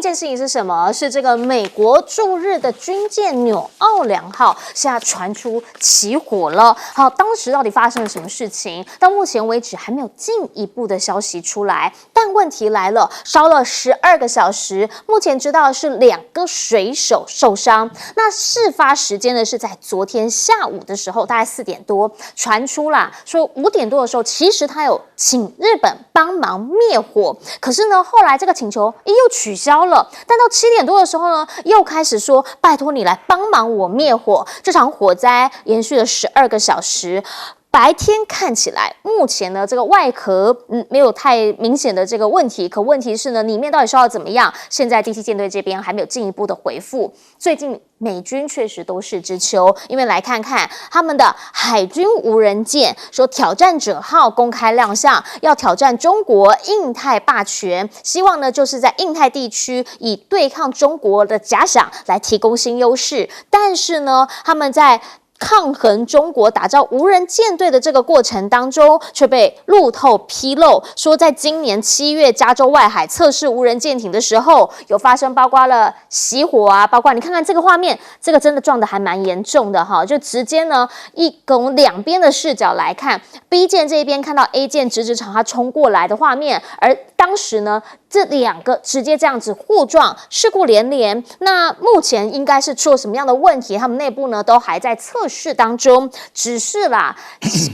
件事情是什么？是这个美国驻日的军舰纽奥良号现在传出起火了。好，当时到底发生了什么事情？到目前为止还没有进一步的消息出来。但问题来了，烧了12个小时，目前知道是2个水手受伤。那事发时间呢是在昨天下午的时候，大概4点多传出啦，说5点多的时候，其实他有请日本帮忙灭火，可是呢，后来这个请求又取消了。但到7点多的时候呢，又开始说拜托你来帮忙我灭火。这场火灾延续了12个小时。白天看起来，目前呢这个外壳没有太明显的这个问题，可问题是呢里面到底烧得怎么样？现在第7舰队这边还没有进一步的回复。最近美军确实都市之秋，因为来看看他们的海军无人舰，说挑战者号公开亮相，要挑战中国印太霸权，希望呢就是在印太地区以对抗中国的假想来提供新优势。但是呢，他们在抗衡中国打造无人舰队的这个过程当中，却被路透披露说，在今年7月加州外海测试无人舰艇的时候，有发生包括了熄火啊，包括你看看这个画面，这个真的撞得还蛮严重的哈，就直接呢从两边的视角来看 ，B 舰这边看到 A 舰直朝它冲过来的画面，而当时呢，这2个直接这样子互撞，事故连连。那目前应该是出了什么样的问题？他们内部呢都还在测试当中。只是啦，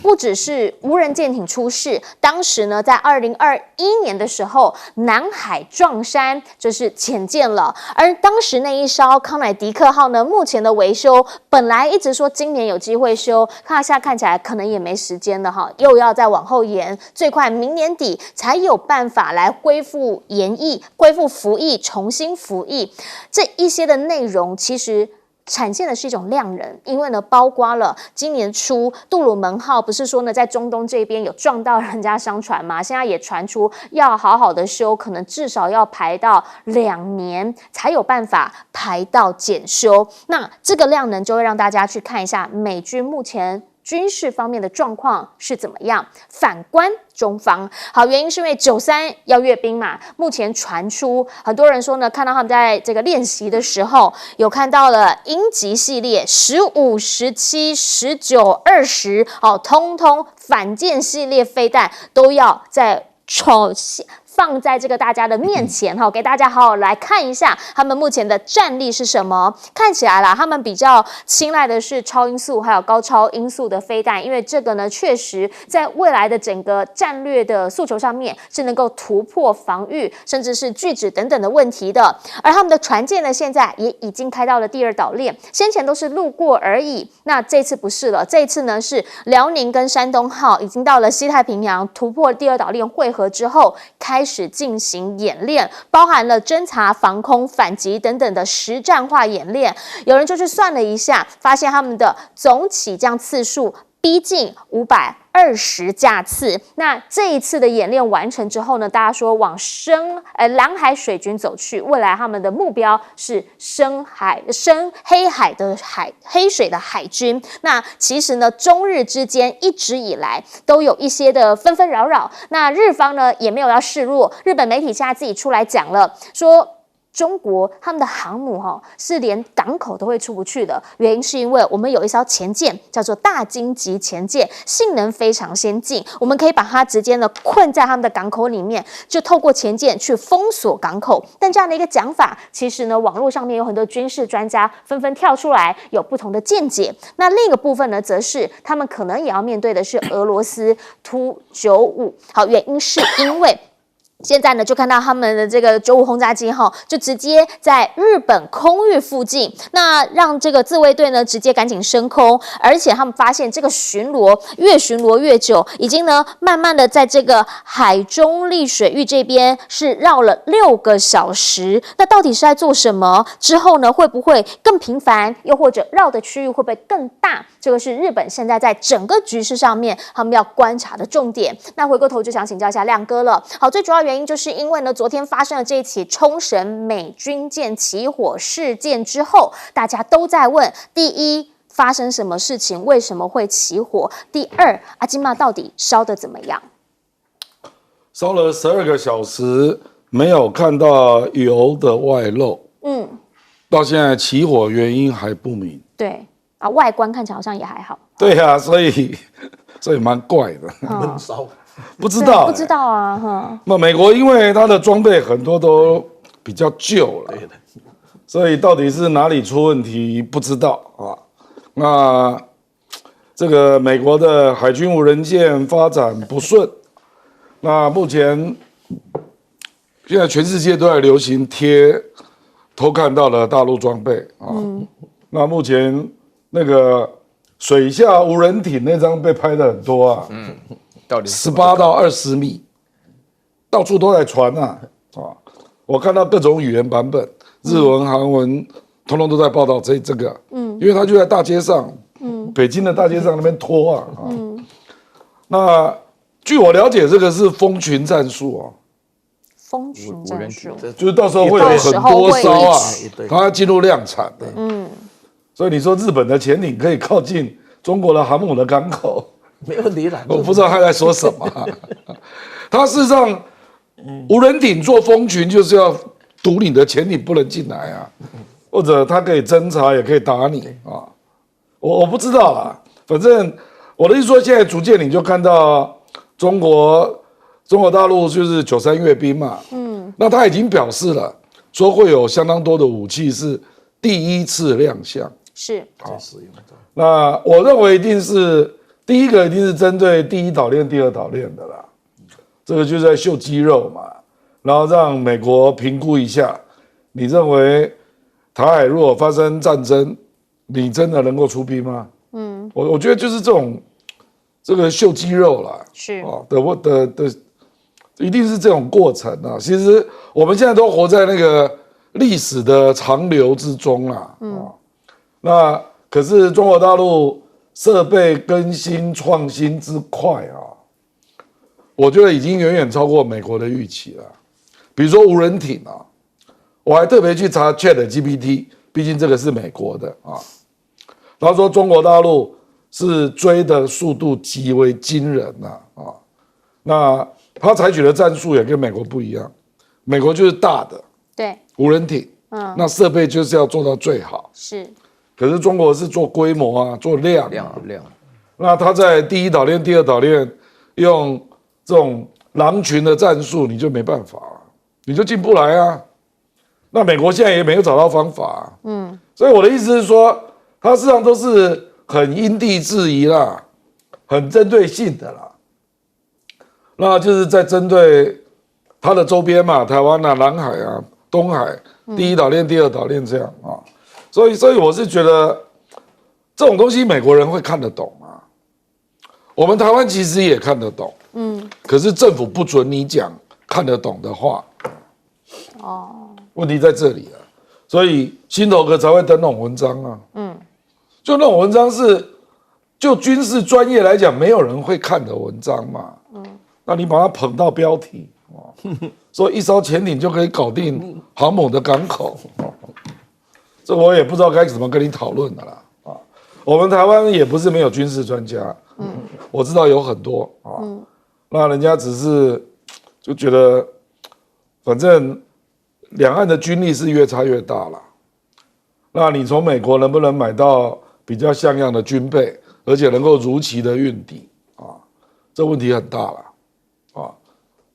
不只是无人舰艇出事，当时呢，在2021年的时候，南海撞山就是潜舰了。而当时那一艘康乃狄克号呢，目前的维修本来一直说今年有机会修，现在看起来可能也没时间了哈，又要再往后延，最快明年底才有办法来恢复研议、恢复服役、重新服役。这一些的内容其实产现的是一种量能，因为呢，包括了今年初杜鲁门号不是说呢，在中东这边有撞到人家商船吗？现在也传出要好好的修，可能至少要排到2年才有办法排到检修。那这个量能就会让大家去看一下美军目前军事方面的状况是怎么样。反观中方，好，原因是因为93要阅兵嘛，目前传出很多人说呢，看到他们在这个练习的时候，有看到了鹰击系列15、17、19、20，通通反舰系列飞弹都要在放在这个大家的面前哈，给大家好好来看一下他们目前的战力是什么。看起来啦，他们比较青睐的是超音速还有高超音速的飞弹，因为这个呢，确实在未来的整个战略的诉求上面是能够突破防御，甚至是拒止等等的问题的。而他们的船舰呢，现在也已经开到了第2岛链，先前都是路过而已，那这次不是了，这一次呢是辽宁跟山东号已经到了西太平洋，突破第2岛链汇合之后，开始进行演练，包含了侦察、防空、反击等等的实战化演练。有人就去算了一下，发现他们的总起降次数逼近520架次。那这一次的演练完成之后呢，大家说往蓝海水军走去，未来他们的目标是深黑水的海军。那其实呢，中日之间一直以来都有一些的纷纷扰扰，那日方呢也没有要示弱，日本媒体现在自己出来讲了，说中国他们的航母是连港口都会出不去的，原因是因为我们有一艘前舰叫做大鲸级前舰，性能非常先进，我们可以把它直接呢困在他们的港口里面，就透过前舰去封锁港口。但这样的一个讲法，其实呢网络上面有很多军事专家纷纷跳出来有不同的见解。那另一个部分呢，则是他们可能也要面对的是俄罗斯Tu-95。好，原因是因为现在呢，就看到他们的这个95轰炸机就直接在日本空域附近，那让这个自卫队呢直接赶紧升空，而且他们发现这个巡逻越久，已经呢慢慢的在这个海中立水域这边是绕了6个小时。那到底是在做什么？之后呢会不会更频繁，又或者绕的区域会不会更大？这个是日本现在在整个局势上面他们要观察的重点。那回过头就想请教一下亮哥了。好，最主要原因就是因为呢，昨天发生了这一起冲绳美军舰起火事件之后，大家都在问：第一，发生什么事情？为什么会起火？第二，阿金妈到底烧得怎么样？烧了12个小时，没有看到油的外漏，到现在起火原因还不明。对啊，外观看起来好像也还好。对啊，所以蛮怪的，闷烧。不知道、不知道啊，哈。那美国因为它的装备很多都比较旧了，所以到底是哪里出问题不知道啊。那这个美国的海军无人舰发展不顺，那目前现在全世界都在流行贴偷看到的大陆装备啊。那目前那个水下无人艇那张被拍的很多啊，到底18到20米，到处都在传啊。我看到各种语言版本，日文、韩文，通通都在报道这个。因为他就在大街上，北京的大街上那边拖啊。那据我了解，这个是蜂群战术啊。蜂群战术，就是到时候会有很多艘啊，它要进入量产的。所以你说日本的潜艇可以靠近中国的航母的港口，没问题了。我不知道他在说什么。他事实上，无人艇做蜂群就是要堵你的潜艇不能进来啊，或者他可以侦察，也可以打你啊。我不知道啦，反正我的意思说，现在逐渐你就看到中国大陆就是93阅兵嘛，那他已经表示了，说会有相当多的武器是第一次亮相。是，那我认为第一个一定是针对第一岛链、第二岛链的啦，这个就是在秀肌肉嘛，然后让美国评估一下，你认为台海如果发生战争，你真的能够出兵吗？我觉得就是这个秀肌肉啦，是的，一定是这种过程啊。其实我们现在都活在那个历史的长流之中啦，那可是中国大陆设备更新创新之快啊，我觉得已经远远超过美国的预期了。比如说无人艇啊，我还特别去查 ChatGPT， 毕竟这个是美国的啊。他说中国大陆是追的速度极为惊人啊，那他采取的战术也跟美国不一样，美国就是大的对无人艇，那设备就是要做到最好。是。可是中国是做规模啊，做量。那他在第一岛链、第二岛链用这种狼群的战术，你就没办法啊，你就进不来啊。那美国现在也没有找到方法啊。所以我的意思是说，它实际上都是很因地制宜啦，很针对性的啦。那就是在针对它的周边嘛，台湾啊、南海啊、东海，第一岛链、第二岛链这样啊。所以我是觉得这种东西美国人会看得懂啊，我们台湾其实也看得懂，可是政府不准你讲看得懂的话，问题在这里啊，所以新头壳才会登那种文章啊，就那种文章是就军事专业来讲没有人会看的文章嘛，那你把它捧到标题，说一艘潜艇就可以搞定航母的港口。这我也不知道该怎么跟你讨论的啦啊！我们台湾也不是没有军事专家，我知道有很多啊，那人家只是就觉得，反正两岸的军力是越差越大了。那你从美国能不能买到比较像样的军备，而且能够如期的运抵啊？这问题很大了啊！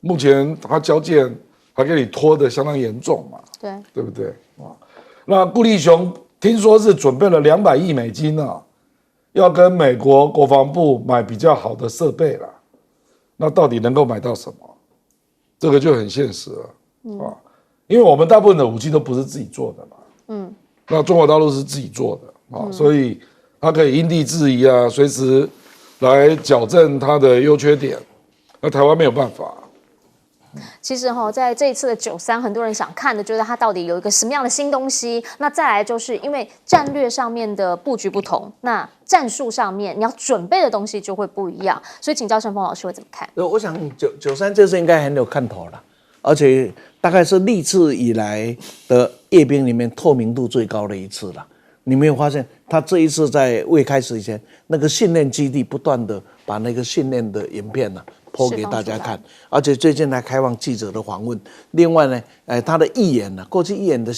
目前他交件还给你拖得相当严重嘛，对不对啊？那顾立雄听说是准备了200亿美金啊，要跟美国国防部买比较好的设备了。那到底能够买到什么？这个就很现实了啊，因为我们大部分的武器都不是自己做的嘛，那中国大陆是自己做的啊，所以它可以因地制宜啊，随时来矫正它的优缺点。那台湾没有办法。其实在这一次的93，很多人想看的就是它到底有一个什么样的新东西。那再来就是因为战略上面的布局不同，那战术上面你要准备的东西就会不一样。所以请教盛峰老师会怎么看？我想93这次应该很有看头了，而且大概是历次以来的阅兵里面透明度最高的一次了。你没有发现，他这一次在未开始以前，那个训练基地不断的把那个训练的影片播给大家看，而且最近还开放记者的访问。另外呢，他的义演呢，过去义演的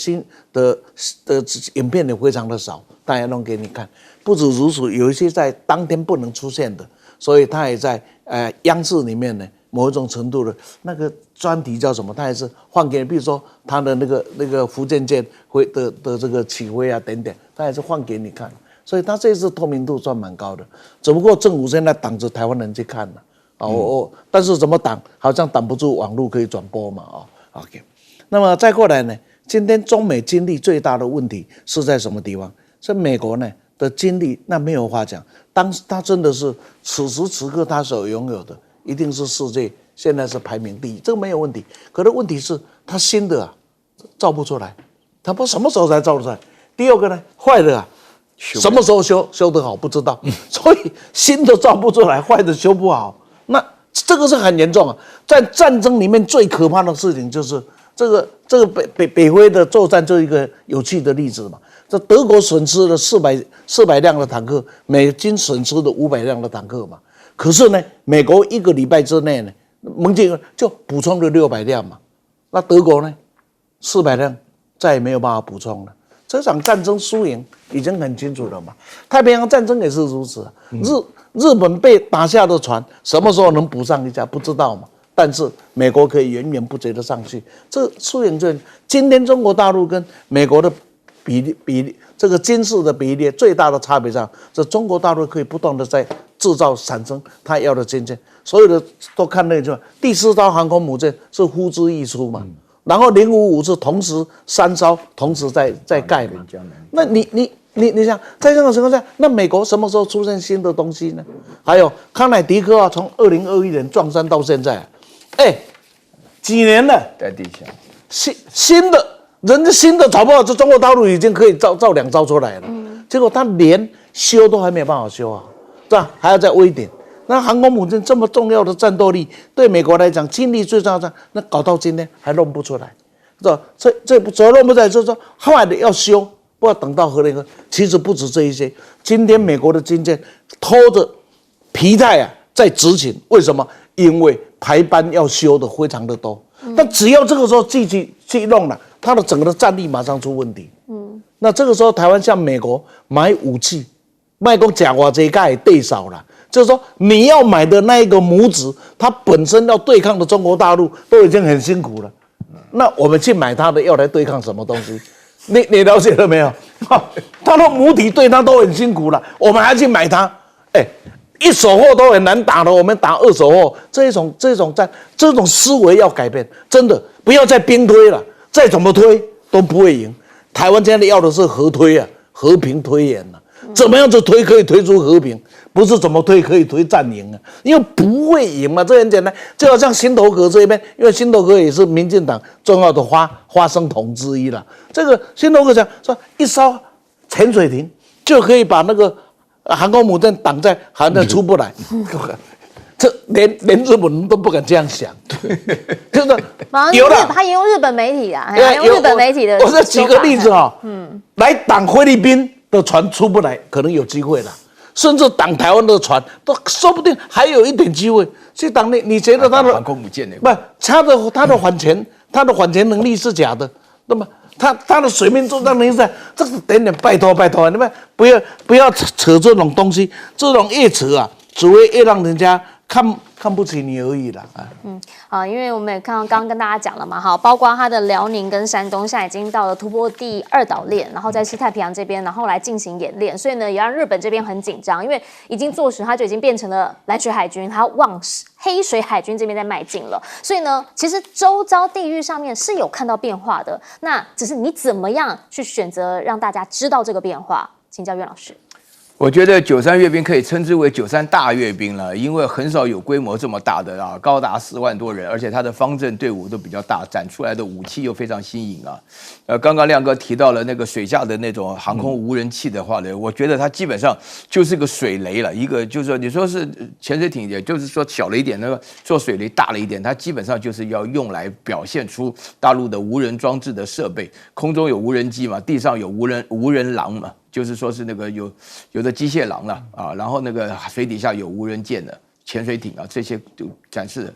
影片也非常的少，大家弄给你看。不止如此，有一些在当天不能出现的，所以他也在央视里面呢，某一种程度的那个专题叫什么，他也是放给你，比如说他的那个福建舰的这个起飞啊等等，他也是放给你看。所以他这次透明度算蛮高的，只不过政府现在挡着台湾人去看了但是怎么挡？好像挡不住网络可以转播嘛OK， 那么再过来呢？今天中美经历最大的问题是在什么地方？是美国呢的经历，那没有话讲。当他真的是此时此刻他所拥有的，一定是世界现在是排名第一，这个没有问题。可是问题是他新的造不出来，他不什么时候才造出来？第二个呢，坏的什么时候修得好不知道，所以新的造不出来，坏的修不好，那这个是很严重啊。在战争里面最可怕的事情就是这个北非的作战就是一个有趣的例子嘛。这德国损失了400辆的坦克，美军损失了500辆的坦克嘛。可是呢，美国1个礼拜之内呢，盟军就补充了600辆嘛。那德国呢，400辆再也没有办法补充了。这场战争输赢已经很清楚了嘛，太平洋战争也是如此日本被打下的船什么时候能补上一架不知道嘛，但是美国可以源源不绝的上去，这输赢就今天中国大陆跟美国的比例这个军事的比例最大的差别上，这中国大陆可以不断的在制造产生他要的军舰，所有的都看那句话，第4艘航空母舰是呼之欲出嘛。然后055是同时3艘同时在盖嘛，那你想在这种情况下，那美国什么时候出现新的东西呢？还有康乃狄克从2021年撞山到现在，几年了，在地下新的人家新的找不好，这中国大陆已经可以造2艘出来了，结果他连修都还没有办法修啊，是吧？还要再微点。那航空母舰这么重要的战斗力，对美国来讲，精力最重要的，那搞到今天还弄不出来，是吧？这主要弄不出来，就是说后来的要修，不要等到何年。其实不止这一些，今天美国的军舰拖着疲态在执勤，为什么？因为排班要修的非常的多，但只要这个时候去弄了，它的整个的战力马上出问题。那这个时候台湾向美国买武器，卖讲假话这个也对少了。就是说，你要买的那一个母子，它本身要对抗的中国大陆都已经很辛苦了，那我们去买它的，要来对抗什么东西？你了解了没有？它的母体对它都很辛苦了，我们还去买它？一手货都很难打的，我们打2手货，这种思维要改变，真的不要再兵推了，再怎么推都不会赢。台湾现在要的是和推和平推演怎么样子推可以推出和平？不是怎么推可以推战赢因为不会赢嘛，这很简单。就好像新头壳这边，因为新头壳也是民进党重要的花生桶之一了。这个新头壳讲说，一艘潜水艇就可以把那个航空母舰挡在海上出不来，这连日本人都不敢这样想，就是有了，他引用日本媒体引用日本媒体的。我再举个例子来挡菲律宾的船出不来，可能有机会了。甚至挡台湾的船，都说不定还有一点机会去挡你觉得他的航空母舰不，他的反潜能力是假的，那么他的水面作战能力在，这是点拜托，你们不要扯这种东西，这种越扯只会越让人家看不起你而已啦。因为我们也刚刚跟大家讲了嘛，包括他的辽宁跟山东现在已经到了突破第2岛链，然后在西太平洋这边，然后来进行演练，所以呢，也让日本这边很紧张，因为已经坐实它就已经变成了蓝水海军，它往黑水海军这边在迈进了。所以呢，其实周遭地域上面是有看到变化的，那只是你怎么样去选择让大家知道这个变化？请教苑老师。我觉得93阅兵可以称之为93大阅兵了，因为很少有规模这么大的高达4万多人，而且他的方阵队伍都比较大，展出来的武器又非常新颖刚刚亮哥提到了那个水下的那种航空无人器的话呢，我觉得它基本上就是个水雷了，一个就是说你说是潜水艇，也就是说小了一点，那个做水雷大了一点，它基本上就是要用来表现出大陆的无人装置的设备，空中有无人机嘛，地上有无人狼嘛。就是说是那个有的机械狼了然后那个水底下有无人舰的，潜水艇啊，这些都展示了。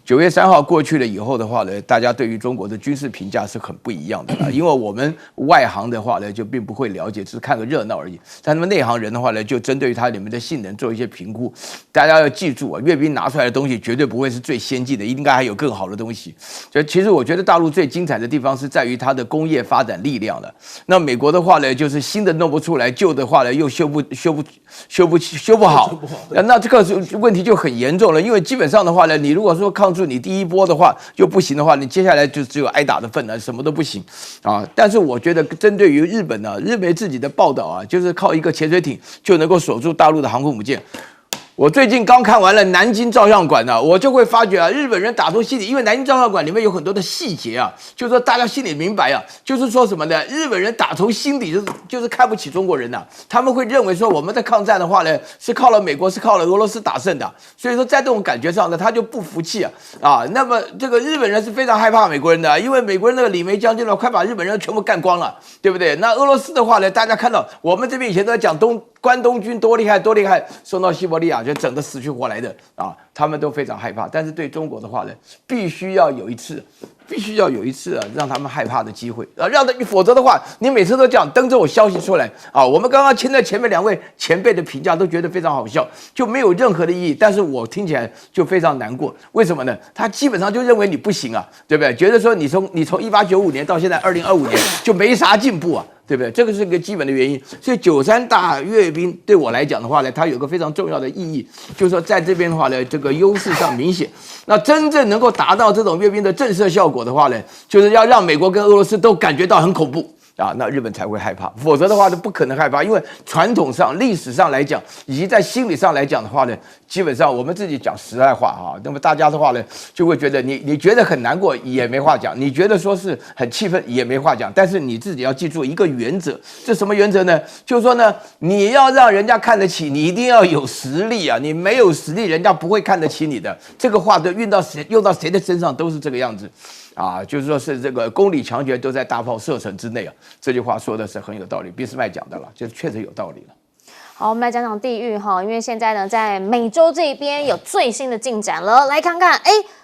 9月3号过去了以后的话呢，大家对于中国的军事评价是很不一样的啦。因为我们外行的话呢，就并不会了解，只是看个热闹而已。但他们内行人的话呢，就针对于它里面的性能做一些评估。大家要记住啊，阅兵拿出来的东西绝对不会是最先进的，应该还有更好的东西。所以其实我觉得大陆最精彩的地方是在于它的工业发展力量了。那美国的话呢，就是新的弄不出来，旧的话呢又修不好，那这个问题就很严重了。因为基本上的话呢，你如果说抗住你第一波的话又不行的话，你接下来就只有挨打的份了，什么都不行啊。但是我觉得针对于日本呢，日媒自己的报道啊，就是靠一个潜水艇就能够守住大陆的航空母舰。我最近刚看完了南京照相馆呢，我就会发觉啊，日本人打从心里，因为南京照相馆里面有很多的细节啊，就是说大家心里明白啊，就是说什么呢？日本人打从心底就是看不起中国人呐、他们会认为说我们在抗战的话呢，是靠了美国，是靠了俄罗斯打胜的，所以说在这种感觉上呢，他就不服气啊。那么这个日本人是非常害怕美国人的，因为美国人那个李梅将军呢，快把日本人全部干光了，对不对？那俄罗斯的话呢，大家看到我们这边以前都在讲关东军多厉害多厉害，送到西伯利亚就整个死去活来的啊，他们都非常害怕。但是对中国的话呢，必须要有一次让他们害怕的机会啊，否则的话，你每次都这样登这种消息出来啊，我们刚刚前面2位前辈的评价都觉得非常好笑，就没有任何的意义。但是我听起来就非常难过，为什么呢？他基本上就认为你不行啊，对不对？觉得说你从1895年到现在2025年就没啥进步啊。对不对？这个是个基本的原因。所以93大阅兵对我来讲的话呢，它有个非常重要的意义，就是说在这边的话呢，这个优势上明显。那真正能够达到这种阅兵的震慑效果的话呢，就是要让美国跟俄罗斯都感觉到很恐怖。啊，那日本才会害怕，否则的话都不可能害怕，因为传统上、历史上来讲，以及在心理上来讲的话呢，基本上我们自己讲实在话啊，那么大家的话呢，就会觉得你觉得很难过也没话讲，你觉得说是很气愤也没话讲，但是你自己要记住一个原则，这什么原则呢？就是说呢，你要让人家看得起，你一定要有实力啊，你没有实力，人家不会看得起你的。这个话都用到谁的身上都是这个样子。啊，就是说是这个公理强权都在大炮射程之内啊，这句话说的是很有道理，俾斯麦讲的了，就确实有道理了。好，我们来讲讲地域哈，因为现在呢，在美洲这边有最新的进展了，来看看，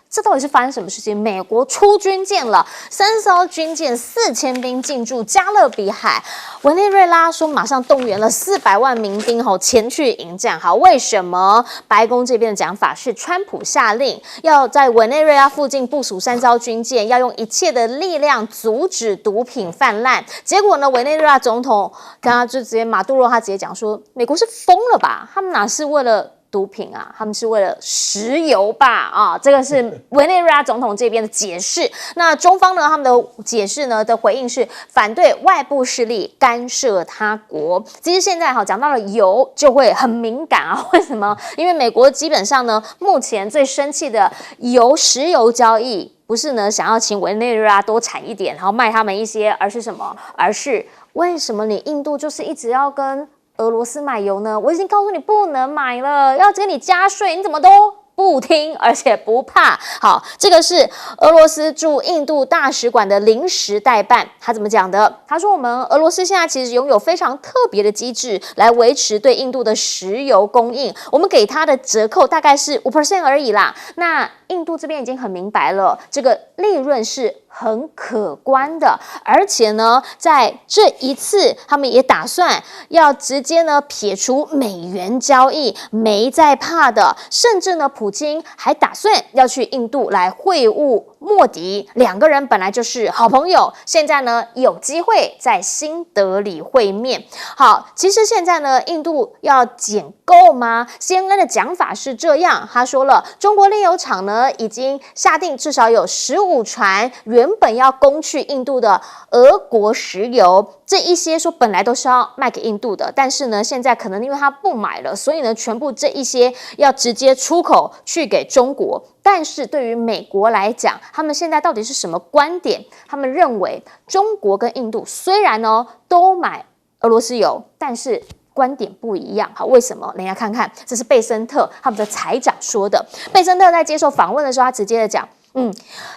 这到底是发生什么事情？美国出军舰了，3艘军舰4000兵进驻加勒比海。委内瑞拉说马上动员了400万民兵前去迎战。好，为什么？白宫这边的讲法是，川普下令要在委内瑞拉附近部署3艘军舰，要用一切的力量阻止毒品泛滥。结果呢，委内瑞拉总统刚刚就直接马杜罗他直接讲说，美国是疯了吧？他们哪是为了毒品啊，他们是为了石油吧？啊，这个是委内瑞拉总统这边的解释。那中方呢，他们的解释呢的回应是反对外部势力干涉他国。其实现在讲到了油就会很敏感啊，为什么？因为美国基本上呢，目前最生气的石油交易不是呢想要请委内瑞拉多产一点，然后卖他们一些，而是什么？而是为什么你印度就是一直要跟俄罗斯买油呢？我已经告诉你不能买了，要跟你加税，你怎么都不听，而且不怕。好，这个是俄罗斯驻印度大使馆的临时代办，他怎么讲的？他说我们俄罗斯现在其实拥有非常特别的机制来维持对印度的石油供应，我们给他的折扣大概是5% 而已啦。那印度这边已经很明白了，这个利润是很可观的，而且呢，在这一次，他们也打算要直接呢撇除美元交易，没在怕的。甚至呢，普京还打算要去印度来会晤莫迪，两个人本来就是好朋友，现在呢有机会在新德里会面。好，其实现在呢，印度要减购吗？ CNN 的讲法是这样，他说了，中国炼油厂呢已经下定至少有15船原本要供去印度的俄国石油，这一些说本来都是要卖给印度的，但是呢现在可能因为他不买了，所以呢全部这一些要直接出口去给中国。但是对于美国来讲，他们现在到底是什么观点？他们认为中国跟印度虽然呢都买俄罗斯油，但是观点不一样。好，为什么？大家看看，这是贝森特他们的财长说的。贝森特在接受访问的时候，他直接的讲，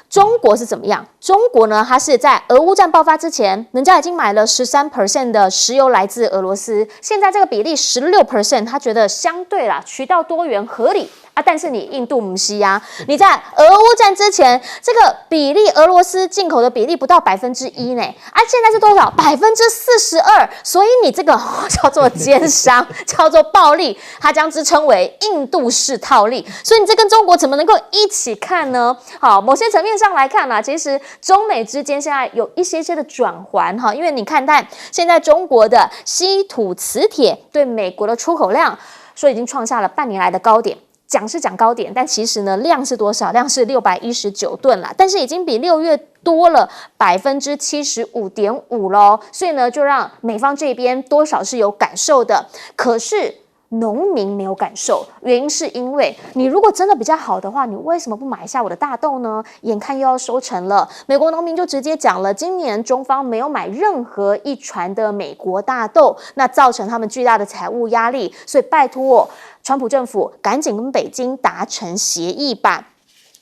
中国是怎么样？中国呢，它是在俄乌战爆发之前，人家已经买了13% 的石油来自俄罗斯，现在这个比例16%，他觉得相对啦，渠道多元合理。啊，但是你印度不是啊，你在俄乌战之前，这个比例俄罗斯进口的比例不到1%呢，啊，现在是多少？42%，所以你这个叫做奸商，叫做暴利，它将之称为印度式套利。所以你这跟中国怎么能够一起看呢？好，某些层面上来看啦，其实中美之间现在有一些的转环哈，因为你看看现在中国的稀土磁铁对美国的出口量，说已经创下了半年来的高点。讲是讲高点，但其实呢，量是多少？量是619吨啦，但是已经比6月多了75.5%喽。所以呢，就让美方这边多少是有感受的。可是农民没有感受，原因是因为你如果真的比较好的话，你为什么不买一下我的大豆呢？眼看又要收成了，美国农民就直接讲了，今年中方没有买任何一船的美国大豆，那造成他们巨大的财务压力，所以拜托川普政府赶紧跟北京达成协议吧。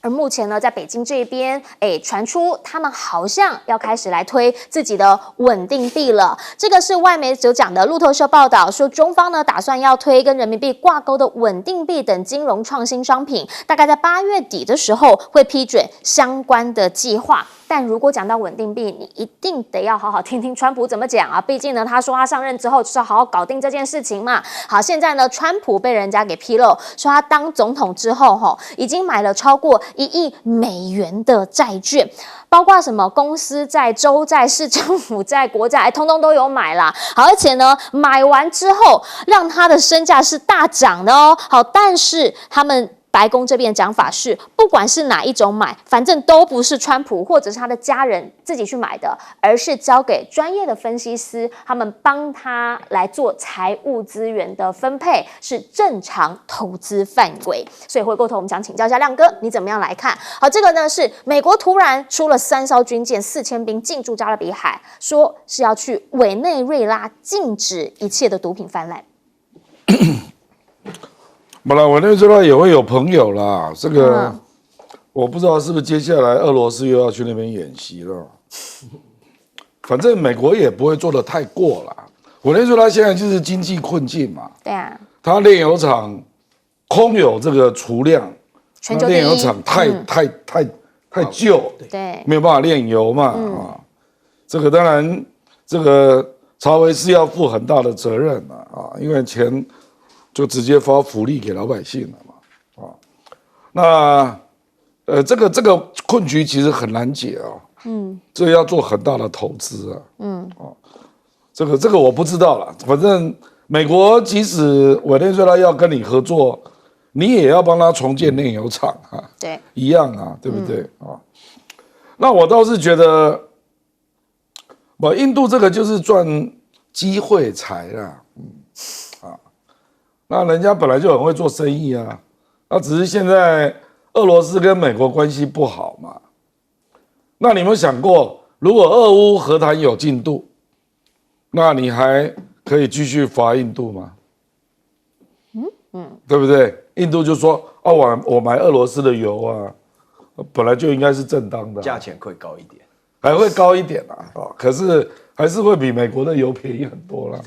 而目前呢，在北京这边，传出他们好像要开始来推自己的稳定币了。这个是外媒所讲的，路透社报道说，中方呢打算要推跟人民币挂钩的稳定币等金融创新商品，大概在8月底的时候会批准相关的计划。但如果讲到稳定币，你一定得要好好听听川普怎么讲啊！毕竟呢，他说他上任之后就是要好好搞定这件事情嘛。好，现在呢，川普被人家给披露说他当总统之后，已经买了超过1亿美元的债券，包括什么公司债、州债、市政府债、国债，通通都有买啦。好，而且呢，买完之后让他的身价是大涨的哦。好，但是他们白宫这边的讲法是，不管是哪一种买，反正都不是川普或者是他的家人自己去买的，而是交给专业的分析师，他们帮他来做财务资源的分配，是正常投资范围。所以回过头，我们想请教一下亮哥，你怎么样来看？好，这个呢是美国突然出了3艘军舰4000兵进驻加勒比海，说是要去委内瑞拉禁止一切的毒品泛滥。本来委内瑞拉也会有朋友啦，这个我不知道是不是接下来俄罗斯又要去那边演习了。反正美国也不会做得太过啦。委内瑞拉现在就是经济困境嘛，对啊，它炼油厂空有这个储量，全球第一，炼油厂太旧，对，没有办法炼油嘛啊。这个当然，这个查韦斯要负很大的责任啊，因为钱就直接发福利给老百姓了嘛，啊，那这个困局其实很难解啊，这个要做很大的投资啊，这个我不知道了，反正美国即使委内瑞拉要跟你合作，你也要帮他重建炼油厂啊，对，一样啊，对不对啊？那我倒是觉得，印度这个就是赚机会财啦，那人家本来就很会做生意啊，那只是现在俄罗斯跟美国关系不好嘛。那你有没有想过，如果俄乌和谈有进度，那你还可以继续罚印度吗？对不对？印度就说啊，我买俄罗斯的油啊，本来就应该是正当的，价钱会高一点，还会高一点可是还是会比美国的油便宜很多啦。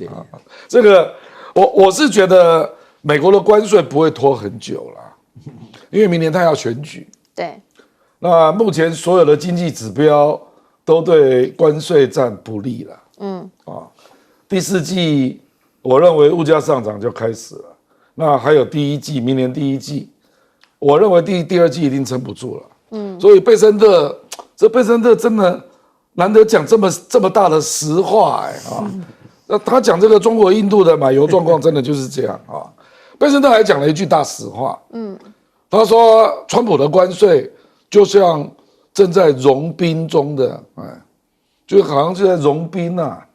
这个我是觉得美国的关税不会拖很久啦，因为明年他要选举。对，那目前所有的经济指标都对关税战不利了。第4季我认为物价上涨就开始了。那还有第1季，明年第1季，我认为第2季一定撑不住了。所以贝森特真的难得讲这么大的实话那他讲这个中国印度的买油状况真的就是这样啊。贝森特还讲了一句大实话，他说川普的关税就像正在融冰中的，就好像就在融冰啊，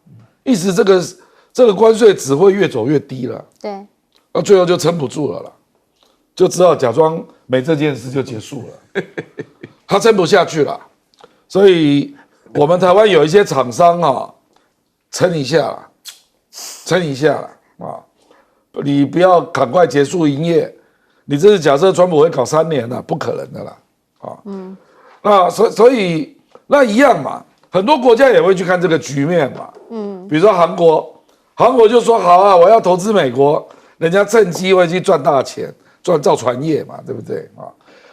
意思这个关税只会越走越低了，对，那最后就撑不住了啦，就只好假装没这件事就结束了，他撑不下去了，所以我们台湾有一些厂商撑一下啦，你不要赶快结束营业，你这是假设川普会搞3年了，不可能的啦，那所以那一样嘛，很多国家也会去看这个局面嘛，比如说韩国就说好啊，我要投资美国，人家趁机会去赚大钱，造船业嘛，对不对啊？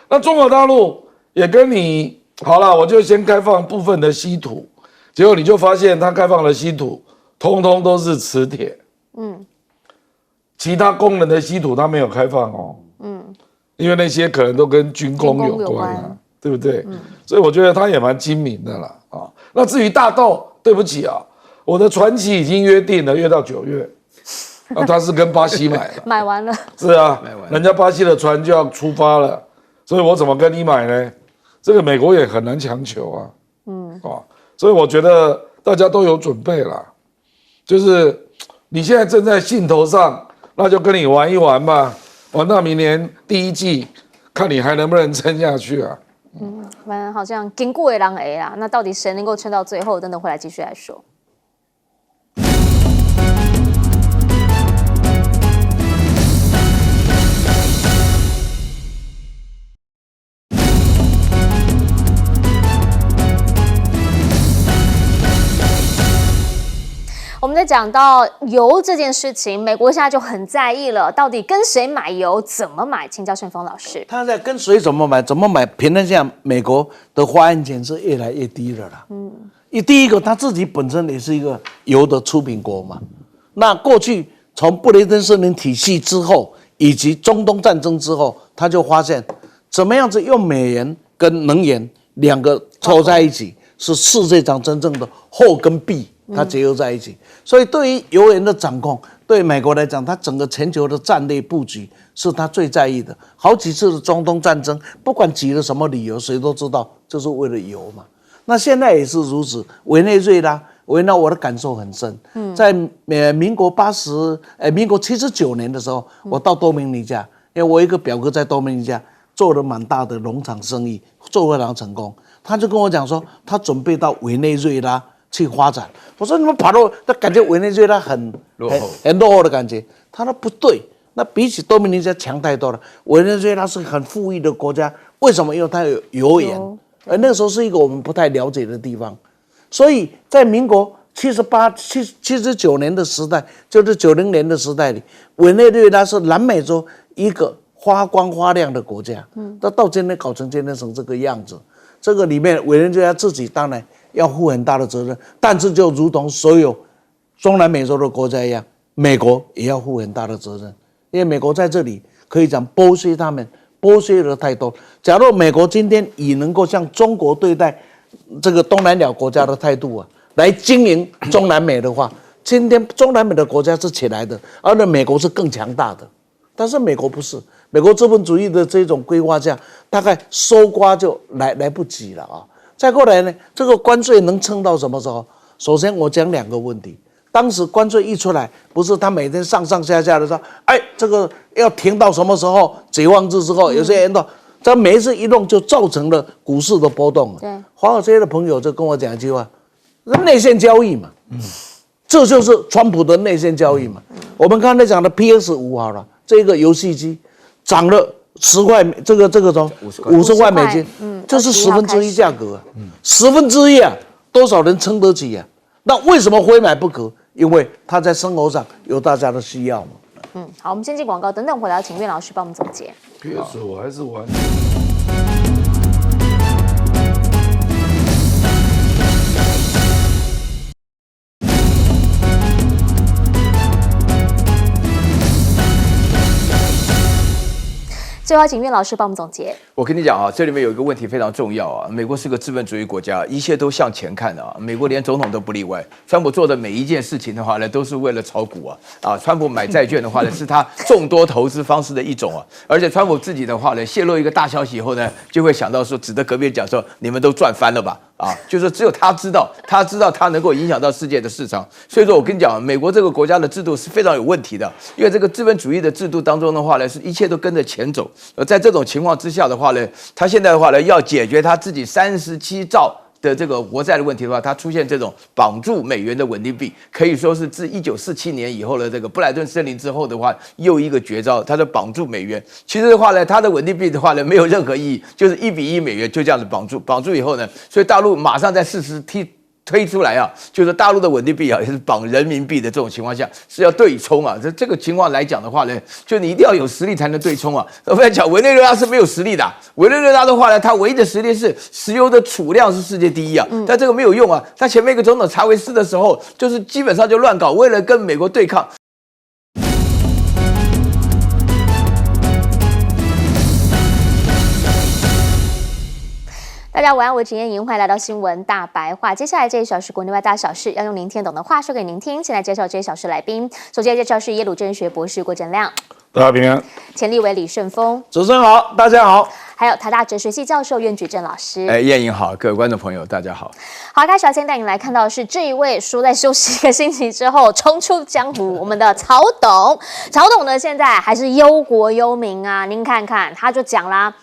那中国大陆也跟你好了，我就先开放部分的稀土，结果你就发现它开放的稀土，通通都是磁铁，其他功能的稀土它没有开放哦，因为那些可能都跟军工有关啊，对不对？所以我觉得它也蛮精明的啦啊。那至于大豆，对不起啊，我的船期已经约定了，约到9月。他是跟巴西买的，买完了，是啊，人家巴西的船就要出发了，所以我怎么跟你买呢？这个美国也很难强求啊，所以我觉得大家都有准备啦，就是你现在正在兴头上，那就跟你玩一玩吧，玩到明年第1季，看你还能不能撑下去啊。反正好像经过的人会啦，那到底谁能够撑到最后？等等回来继续来说。我们在讲到油这件事情，美国现在就很在意了，到底跟谁买油，怎么买？请教盛峰老师。他在跟谁怎么买？评论下，美国的发言权是越来越低了啦。第一个，他自己本身也是一个油的出品国嘛。那过去从布雷顿森林体系之后，以及中东战争之后，他就发现怎么样子用美元跟能源两个凑在一起，是世界上真正的后跟壁。它结合在一起，所以对于油源的掌控，对美国来讲，它整个全球的战略布局是它最在意的。好几次的中东战争，不管举了什么理由，谁都知道就是为了油嘛。那现在也是如此。委内瑞拉，我的感受很深。在民国79年的时候，我到多明尼加，因为我一个表哥在多明尼加做了蛮大的农场生意，做非常成功。他就跟我讲说，他准备到委内瑞拉去发展。我说你们跑到，他感觉委内瑞拉很落后的感觉。他说不对，那比起多米尼加强太多了。委内瑞拉是很富裕的国家，为什么？因为它有油源，而那个时候是一个我们不太了解的地方。所以在民国79年的时代，就是90年的时代里，委内瑞拉是南美洲一个发光发亮的国家。那到今天搞成今天成这个样子，这个里面委内瑞拉自己当然要负很大的责任，但是就如同所有中南美洲的国家一样，美国也要负很大的责任，因为美国在这里可以讲剥削他们，剥削的太多。假如美国今天以能够像中国对待这个东南亚国家的态度来经营中南美的话，今天中南美的国家是起来的，而且美国是更强大的。但是美国不是，美国资本主义的这种规划下，大概收刮就来不及了啊。再过来呢，这个关税能撑到什么时候？首先我讲2个问题。当时关税一出来，不是他每天上上下下的说，这个要停到什么时候？解放日之后，有些人到，这每一次一弄就造成了股市的波动。对，华尔街的朋友就跟我讲一句话：内线交易嘛。这就是川普的内线交易嘛。我们刚才讲的 PS5好了，这个游戏机涨了10块，这个从50万美金，这是1/10价格，1/10啊，多少人撑得起啊？那为什么非买不可？因为他在生活上有大家的需要嘛。好，我们先进广告，等等回来请苑老师帮我们总结。PS5还是玩。最后请苑老师帮我们总结。我跟你讲这里面有一个问题非常重要美国是个资本主义国家，一切都向前看的美国连总统都不例外。川普做的每一件事情的话呢，都是为了炒股川普买债券的话呢，是他众多投资方式的一种而且川普自己的话呢，泄露一个大消息以后呢，就会想到说，指着隔壁讲说，你们都赚翻了吧就是只有他知道他能够影响到世界的市场。所以说我跟你讲，美国这个国家的制度是非常有问题的，因为这个资本主义的制度当中的话呢，是一切都跟着钱走。在这种情况之下的话呢，他现在的话呢，要解决他自己37兆的这个国债的问题的话，它出现这种绑住美元的稳定币，可以说是自1947年以后的这个布莱顿森林之后的话，又一个绝招，它就绑住美元。其实的话呢，它的稳定币的话呢，没有任何意义，就是1:1美元就这样子绑住以后呢，所以大陆马上在推出来啊，就是大陆的稳定币啊，也是绑人民币的这种情况下是要对冲啊。这个情况来讲的话呢，就你一定要有实力才能对冲啊。我们讲委内瑞拉是没有实力的，委内瑞拉的话呢，它唯一的实力是石油的储量是世界第一啊，但这个没有用啊。他前面一个总统查韦斯的时候，就是基本上就乱搞，为了跟美国对抗。大家晚安，我是陈燕莹，欢迎来到新闻大白话。接下来这一小时国内外大小事，要用您听懂的话说给您听。先来介绍这一小时来宾，首先介绍是耶鲁政治学博士郭正亮，大家平安。前立委李顺峰，主持人好，大家好。还有台大哲学系教授苑举正老师。燕莹好，各位观众朋友大家好。好，开始要先带你来看到的是这一位说在休息一个星期之后冲出江湖，我们的曹董。曹董呢现在还是忧国忧民啊，您看看他就讲啦。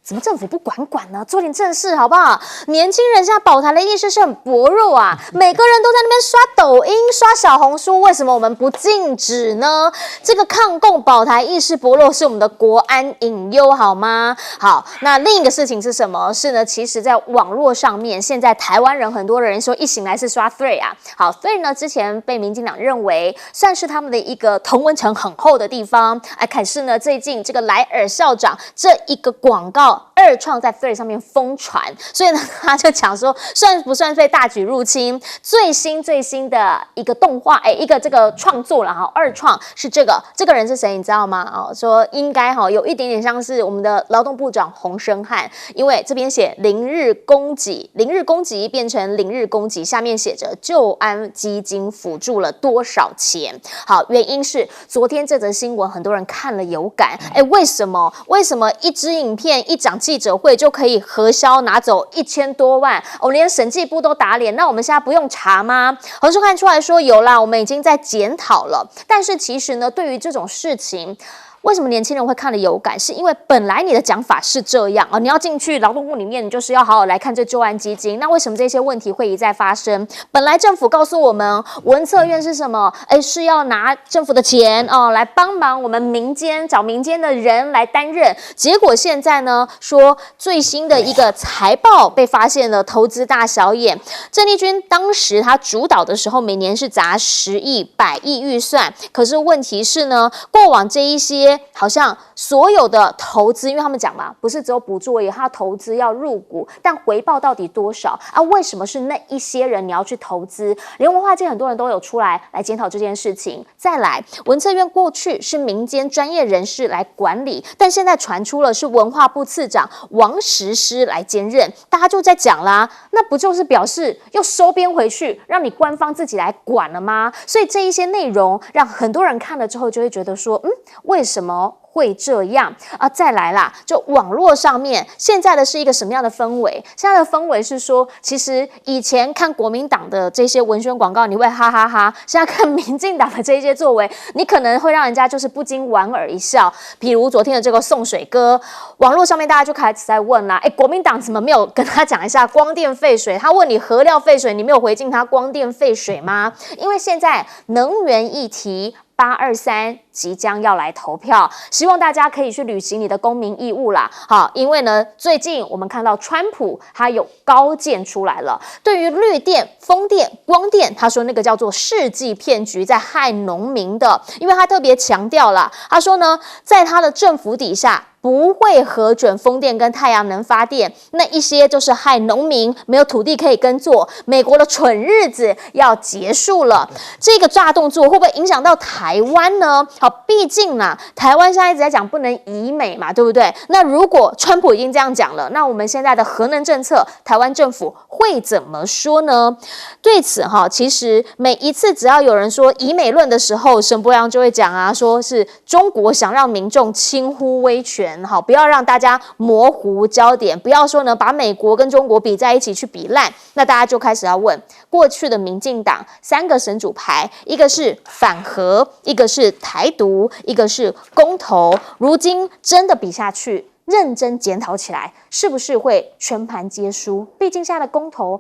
怎么政府不管呢？做点正事好不好？年轻人现在保台的意识是很薄弱啊，每个人都在那边刷抖音、刷小红书，为什么我们不禁止呢？这个抗共保台意识薄弱是我们的国安隐忧，好吗？好，那另一个事情是什么？是呢，其实在网络上面，现在台湾人很多人说一醒来是刷 Thread 啊。好 ，Thread 呢之前被民进党认为算是他们的一个同温层很厚的地方，可是呢最近这个莱尔校长这一个广告。二创在 Thread 上面疯传，所以呢，他就讲说，算不算被大举入侵？最新的一个动画，一个这个创作了哈，二创是这个人是谁？你知道吗？哦，说应该哈有一点点像是我们的劳动部长洪申翰，因为这边写零日供给变成零日供给，下面写着救安基金辅助了多少钱？好，原因是昨天这则新闻很多人看了有感，为什么一支影片一场记者会就可以核销拿走1000多万，连审计部都打脸，那我们现在不用查吗？洪申翰出来说有啦，我们已经在检讨了，但是其实呢，对于这种事情。为什么年轻人会看了有感？是因为本来你的讲法是这样你要进去劳动部里面，你就是要好好来看这救案基金。那为什么这些问题会一再发生？本来政府告诉我们，文策院是什么？是要拿政府的钱来帮忙我们民间，找民间的人来担任。结果现在呢，说最新的一个财报被发现了投资大小眼。郑丽君当时他主导的时候，每年是砸10亿、100亿预算，可是问题是呢，过往这一些。好像所有的投资，因为他们讲嘛，不是只有补助而已，他投资要入股，但回报到底多少啊？为什么是那一些人你要去投资？连文化界很多人都有出来检讨这件事情。再来，文策院过去是民间专业人士来管理，但现在传出了是文化部次长王石师来兼任，大家就在讲啦，那不就是表示又收编回去，让你官方自己来管了吗？所以这一些内容让很多人看了之后就会觉得说，为什么会这样啊？再来啦，就网络上面现在的是一个什么样的氛围？现在的氛围是说，其实以前看国民党的这些文宣广告，你会哈哈哈；现在看民进党的这些作为，你可能会让人家就是不禁莞尔一笑。比如昨天的这个送水歌，网络上面大家就开始在问啦，国民党怎么没有跟他讲一下光电废水？他问你核料废水，你没有回敬他光电废水吗？因为现在能源议题。823即将要来投票，希望大家可以去履行你的公民义务啦。好，因为呢，最近我们看到川普他有高见出来了，对于绿电、风电、光电，他说那个叫做世纪骗局，在害农民的，因为他特别强调了，他说呢，在他的政府底下。不会核准风电跟太阳能发电，那一些就是害农民没有土地可以耕作，美国的蠢日子要结束了。这个大动作会不会影响到台湾呢？好，毕竟呢，台湾现在一直在讲不能移美嘛，对不对？那如果川普已经这样讲了，那我们现在的核能政策，台湾政府会怎么说呢？对此其实每一次只要有人说移美论的时候，沈伯洋就会讲啊，说是中国想让民众轻忽威权。好，不要让大家模糊焦点，不要说呢把美国跟中国比在一起去比烂，那大家就开始要问，过去的民进党3个神主牌，一个是反核，一个是台独，一个是公投，如今真的比下去，认真检讨起来，是不是会全盘皆输？毕竟现在的公投，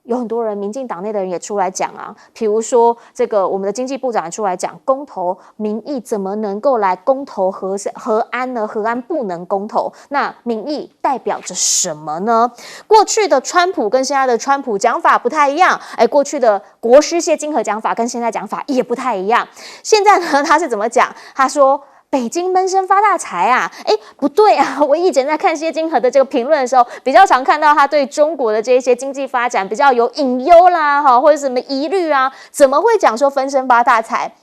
有很多人，民进党内的人也出来讲啊，比如说这个我们的经济部长也出来讲，公投民意怎么能够来公投和安呢？和安不能公投，那民意代表着什么呢？过去的川普跟现在的川普讲法不太一样，过去的国师谢金河讲法跟现在讲法也不太一样。现在呢，他是怎么讲？他说，北京闷声发大财啊！不对啊！我以前在看谢金河的这个评论的时候，比较常看到他对中国的这些经济发展比较有隐忧啦，或者什么疑虑啊，怎么会讲说闷声发大财？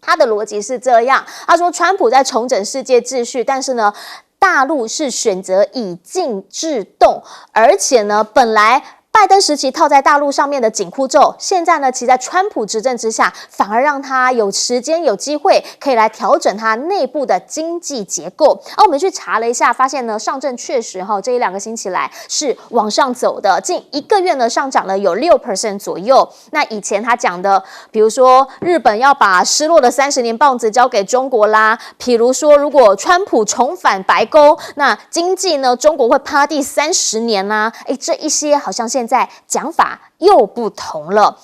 他的逻辑是这样，他说川普在重整世界秩序，但是呢，大陆是选择以静制动，而且呢，本来拜登时期套在大陆上面的紧箍咒，现在呢，其在川普执政之下，反而让他有时间、有机会可以来调整他内部的经济结构。我们去查了一下，发现呢，上证确实这1-2个星期来是往上走的，近1个月呢上涨了有6% 左右。那以前他讲的，比如说日本要把失落的30年棒子交给中国啦，比如说如果川普重返白宫，那经济呢，中国会趴第30年啦。这一些好像现在讲法又不同了。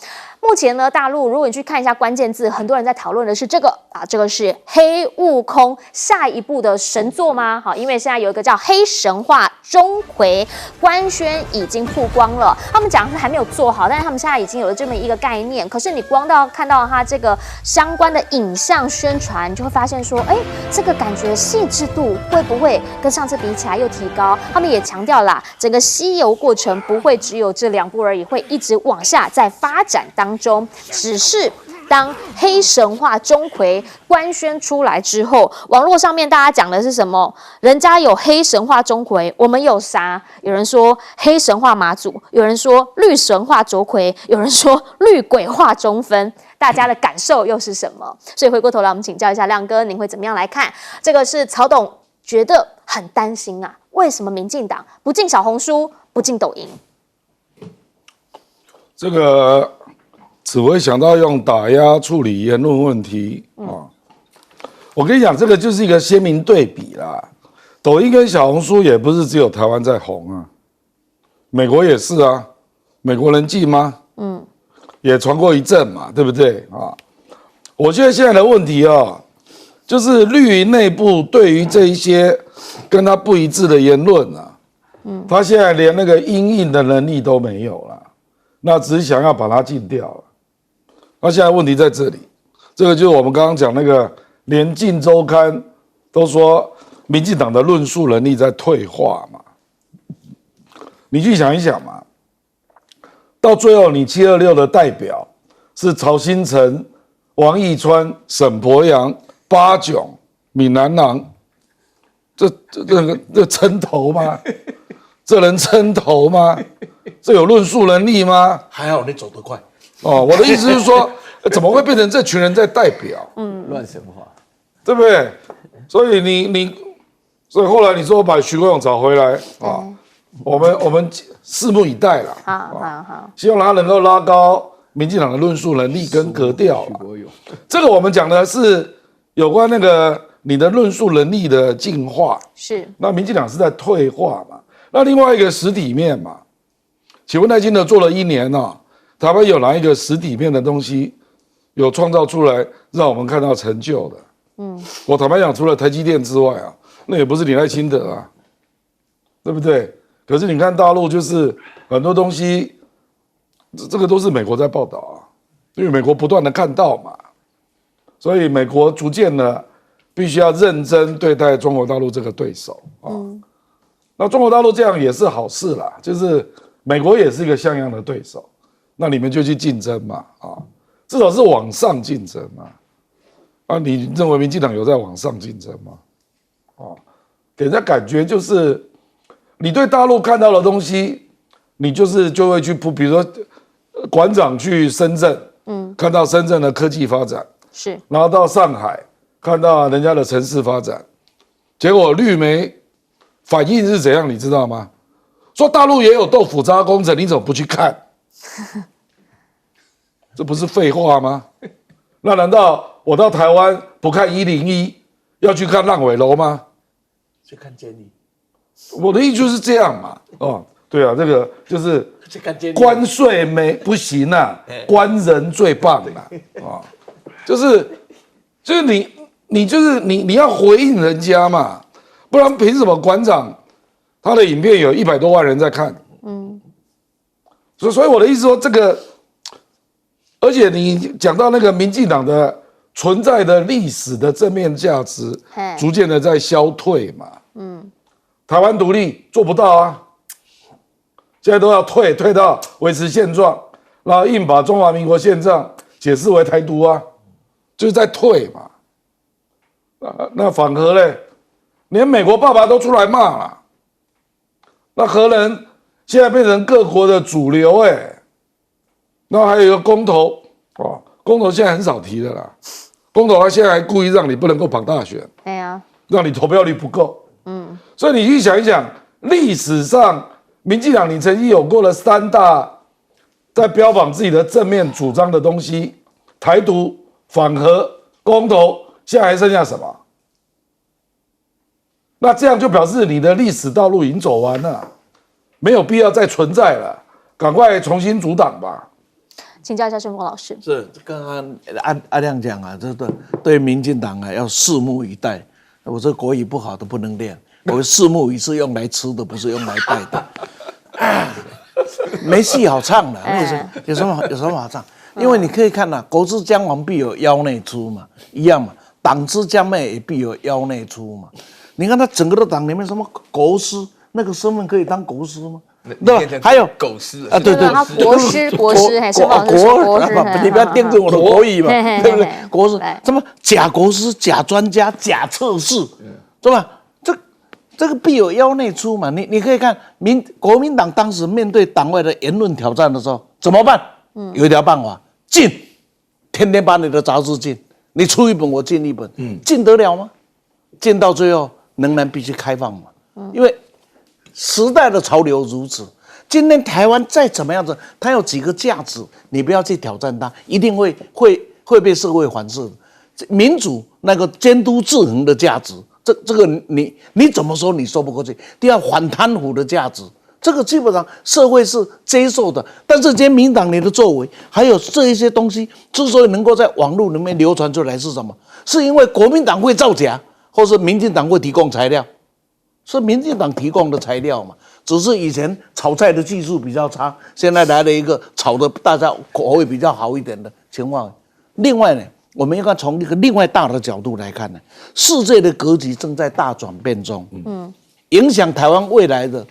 目前呢，大陆如果你去看一下关键字，很多人在讨论的是这个这个是黑悟空下一步的神作吗？因为现在有一个叫黑神话钟馗，官宣已经曝光了。他们讲是还没有做好，但是他们现在已经有了这么一个概念。可是你光看到它这个相关的影像宣传，你就会发现说，这个感觉细致度会不会跟上次比起来又提高？他们也强调啦，整个西游过程不会只有这2部而已，会一直往下在发展当中，只是当黑神话钟馗官宣出来之后，网络上面大家讲的是什么？人家有黑神话钟馗，我们有啥？有人说黑神话马祖，有人说绿神话卓馗，有人说绿鬼话中分，大家的感受又是什么？所以回过头来，我们请教一下亮哥，您会怎么样来看？这个是曹董觉得很担心啊，为什么民进党不进小红书，不进抖音？这个只会想到用打压处理言论问题啊！我跟你讲，这个就是一个鲜明对比啦。抖音跟小红书也不是只有台湾在红啊，美国也是啊。美国能进吗？也传过一阵嘛，对不对啊？我觉得现在的问题就是绿营内部对于这一些跟他不一致的言论他现在连那个因应的能力都没有了，那只是想要把它禁掉了。那现在问题在这里，这个就是我们刚刚讲那个，连《镜周刊》都说民进党的论述能力在退化嘛。你去想一想嘛，到最后你726的代表是曹兴诚、王义川、沈伯洋、八炯、闽南郎，这撑头吗？这能撑头吗？这有论述能力吗？还好你走得快。我的意思是说，怎么会变成这群人在代表？乱神话，对不对？所以所以后来你说把徐国勇找回来我们拭目以待啦。好，希望他能够拉高民进党的论述能力跟格调。这个我们讲的是有关那个你的论述能力的进化，是那民进党是在退化嘛？那另外一个实体面嘛，请问赖清德做了1年台湾有哪一个实体面的东西有创造出来让我们看到成就的？我坦白讲，除了台积电之外那也不是你赖清德对不对？可是你看大陆就是很多东西，这个都是美国在报道因为美国不断的看到嘛，所以美国逐渐的必须要认真对待中国大陆这个对手那中国大陆这样也是好事啦，就是美国也是一个像样的对手，那你们就去竞争嘛至少是往上竞争嘛你认为民进党有在往上竞争吗？给人家感觉就是你对大陆看到的东西，你就会去比如说馆长去深圳，看到深圳的科技发展，是，然后到上海看到人家的城市发展，结果绿媒反应是怎样，你知道吗？说大陆也有豆腐渣工程，你怎么不去看？这不是废话吗？那难道我到台湾不看101，要去看烂尾楼吗？去看监理。我的意思就是这样嘛。对啊，这个就是关税不行啊，关人最棒啊！啊，就是你要回应人家嘛，不然凭什么馆长他的影片有100多万人在看？所以我的意思说，这个，而且你讲到那个民进党的存在的历史的正面价值，逐渐的在消退嘛。台湾独立做不到啊，现在都要退到维持现状，然后硬把中华民国宪章解释为台独啊，就是在退嘛。那反核嘞，连美国爸爸都出来骂了，那核能现在变成各国的主流那还有一个公投哦，公投现在很少提的啦，公投他现在还故意让你不能够跑大选，让你投票率不够，所以你去想一想，历史上民进党你曾经有过了3大在标榜自己的正面主张的东西，台独、反核、公投，现在还剩下什么？那这样就表示你的历史道路已经走完了，没有必要再存在了，赶快重新组党吧。请教一下郑峰老师。是刚刚阿亮讲啊，这对民进党啊要拭目以待。我这国语不好的不能练，我拭目以是用来吃的，不是用来带的。没戏好唱了，有什么好唱？因为你可以看呐，国之将亡必有妖内出嘛，一样嘛。党之将灭也必有妖内出嘛。你看他整个的党里面什么国师，那个身份可以当国师吗？对吧？还有狗师啊，对，他国师，还是老师说国师，你不要盯着我的国语嘛，对不对？国师什么假国师、假专家、假测试，对吧？这个必有妖内出嘛。你可以看国民党当时面对党外的言论挑战的时候怎么办？有一条办法，禁，天天把你的杂志禁，你出一本我禁一本，禁得了吗？禁到最后仍然必须开放嘛，因为时代的潮流如此。今天台湾再怎么样子，它有几个价值，你不要去挑战它，一定会被社会反噬的。民主那个监督制衡的价值，这个你怎么说你说不过去。第二，反贪腐的价值，这个基本上社会是接受的。但是今天民党你的作为，还有这一些东西，之所以能够在网络里面流传出来，是什么？是因为国民党会造假，或是民进党会提供材料。是民进党提供的材料嘛？只是以前炒菜的技术比较差，现在来了一个炒的大家口味比较好一点的情况。另外呢，我们应该从一个另外大的角度来看呢，世界的格局正在大转变中，影响台湾未来的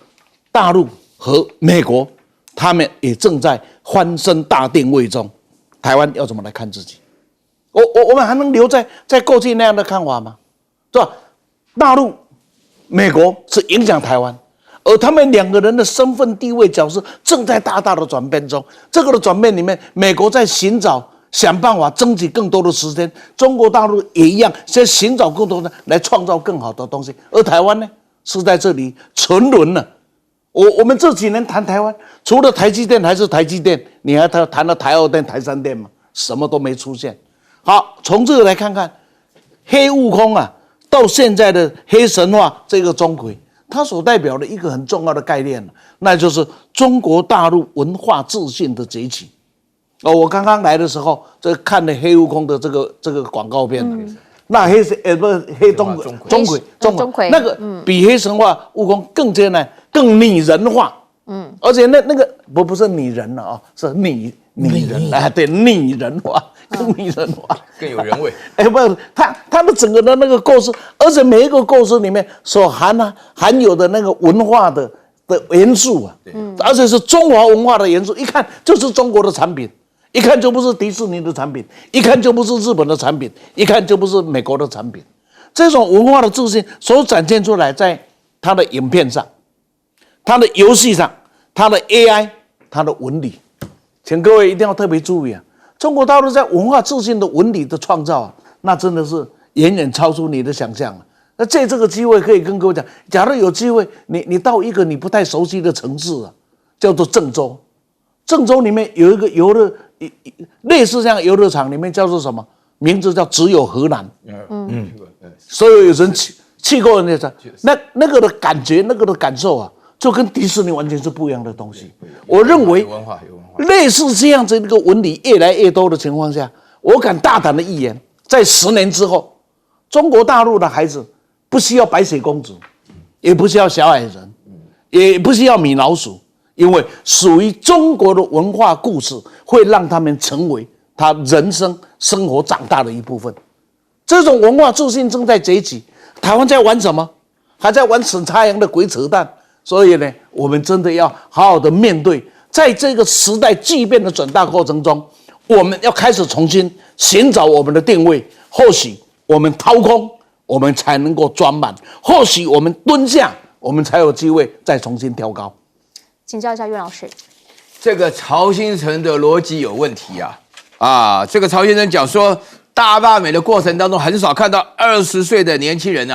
大陆和美国，他们也正在翻身大定位中。台湾要怎么来看自己？我们还能留在过去那样的看法吗？对吧？大陆、美国是影响台湾，而他们两个人的身份地位角色正在大大的转变中。这个的转变里面，美国在想办法争取更多的时间，中国大陆也一样，在寻找更多的来创造更好的东西。而台湾呢，是在这里沉沦了。我们这几年谈台湾，除了台积电还是台积电，你还谈了台二电、台三电吗？什么都没出现。好，从这个来看看黑悟空啊。到现在的黑神话这个钟馗，它所代表的一个很重要的概念，那就是中国大陆文化自信的崛起。我刚刚来的时候，看了黑悟空的这个广告片，那不是黑钟馗，那个比黑神话悟空更艰难、更拟人化，而且那个不是拟人了啊，是拟人啊，对，拟人化。更拟人化，更有人味。不是他的整个的那个故事，而且每一个故事里面所含有的那个文化的元素啊，而且是中华文化的元素，一看就是中国的产品，一看就不是迪士尼的产品，一看就不是日本的产品，一看就不是美国的产品。这种文化的自信所展现出来，在他的影片上、他的游戏上、他的 AI、他的文理，请各位一定要特别注意啊！中国大陆在文化自信的文理的创造啊，那真的是远远超出你的想象啊。那借这个机会可以跟各位讲，假如有机会，你到一个你不太熟悉的城市啊，叫做郑州。郑州里面有一个类似这样游乐场，里面叫做什么？名字叫只有河南。所以有人去过那个的感觉，那个的感受啊，这跟迪士尼完全是不一样的东西。我认为有文化。类似这样子一个纹理越来越多的情况下，我敢大胆的预言，在10年之后，中国大陆的孩子不需要白雪公主，也不需要小矮人，也不需要米老鼠，因为属于中国的文化故事会让他们成为他人生生活长大的一部分。这种文化自信正在崛起。台湾在玩什么？还在玩沈插阳的鬼扯淡。所以呢，我们真的要好好的面对，在这个时代巨变的转大过程中，我们要开始重新寻找我们的定位。或许我们掏空，我们才能够装满；或许我们蹲下，我们才有机会再重新挑高。请教一下岳老师，这个曹兴诚的逻辑有问题啊！这个曹先生讲说，大罢免的过程当中很少看到20岁的年轻人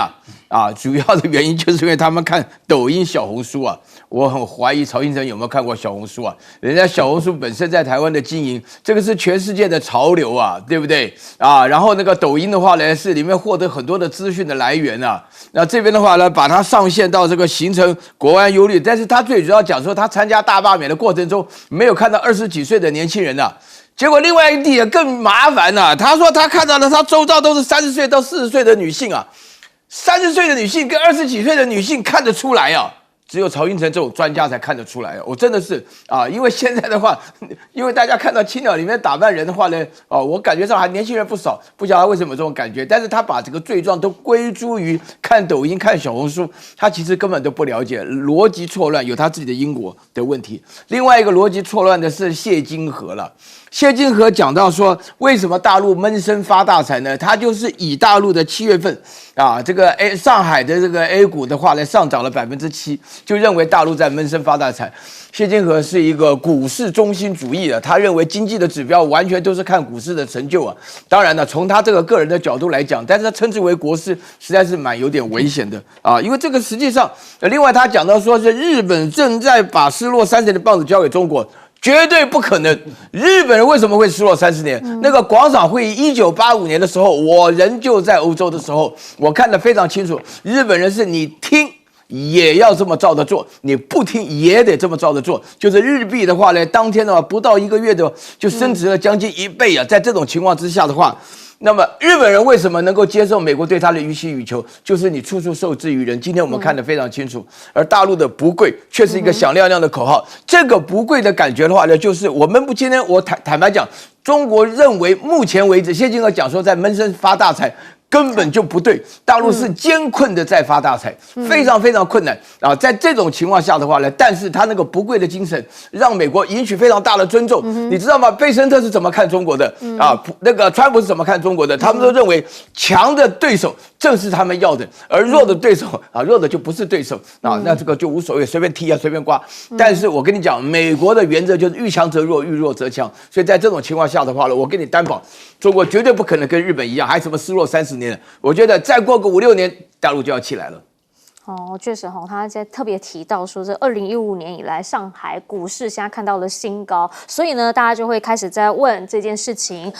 主要的原因就是因为他们看抖音、小红书啊。我很怀疑曹兴诚有没有看过小红书啊？人家小红书本身在台湾的经营，这个是全世界的潮流啊，对不对然后那个抖音的话呢，是里面获得很多的资讯的来源那这边的话呢，把它上线到这个形成国安忧虑，但是他最主要讲说，他参加大罢免的过程中没有看到20几岁的年轻人结果另外一点更麻烦他说他看到了他周遭都是30岁到40岁的女性30岁的女性跟20几岁的女性看得出来只有曹兴诚这种专家才看得出来我真的是因为现在的话，因为大家看到青鸟里面打扮人的话呢我感觉上还年轻人不少，不晓得为什么有这种感觉，但是他把这个罪状都归诸于看抖音、看小红书，他其实根本都不了解，逻辑错乱，有他自己的因果的问题。另外一个逻辑错乱的是谢金河了。谢金河讲到说，为什么大陆闷声发大财呢？他就是以大陆的7月份这个上海的这个 A 股的话呢上涨了7%，就认为大陆在闷声发大财。谢金河是一个股市中心主义的，他认为经济的指标完全都是看股市的成就当然了，从他这个个人的角度来讲，但是他称之为国师，实在是有点危险的因为这个实际上，另外他讲到说是日本正在把失落30年的棒子交给中国。绝对不可能！日本人为什么会失落30年？那个广场会议1985年的时候，我人就在欧洲的时候，我看得非常清楚。日本人是你听也要这么照着做，你不听也得这么照着做。就是日币的话呢，当天的话不到1个月的就升值了将近1倍在这种情况之下的话。那么日本人为什么能够接受美国对他的予取予求？就是你处处受制于人。今天我们看得非常清楚，而大陆的不贵却是一个响亮亮的口号。这个不贵的感觉的话呢，就是我们今天我坦白讲，中国认为目前为止，谢金河讲说在闷声发大财。根本就不对，大陆是艰困的在发大财，非常非常困难在这种情况下的话呢，但是他那个不贵的精神，让美国引起非常大的尊重。你知道吗？贝森特是怎么看中国的那个川普是怎么看中国的？他们都认为强的对手正是他们要的，而弱的对手弱的就不是对手那这个就无所谓，随便踢随便刮。但是我跟你讲，美国的原则就是遇强则弱，遇弱则强。所以在这种情况下的话呢，我跟你担保，中国绝对不可能跟日本一样，还什么失落30年。我觉得再过个5、6年，大陆就要起来了。确实他在特别提到说，这2015年以来，上海股市现在看到了新高，所以呢，大家就会开始在问这件事情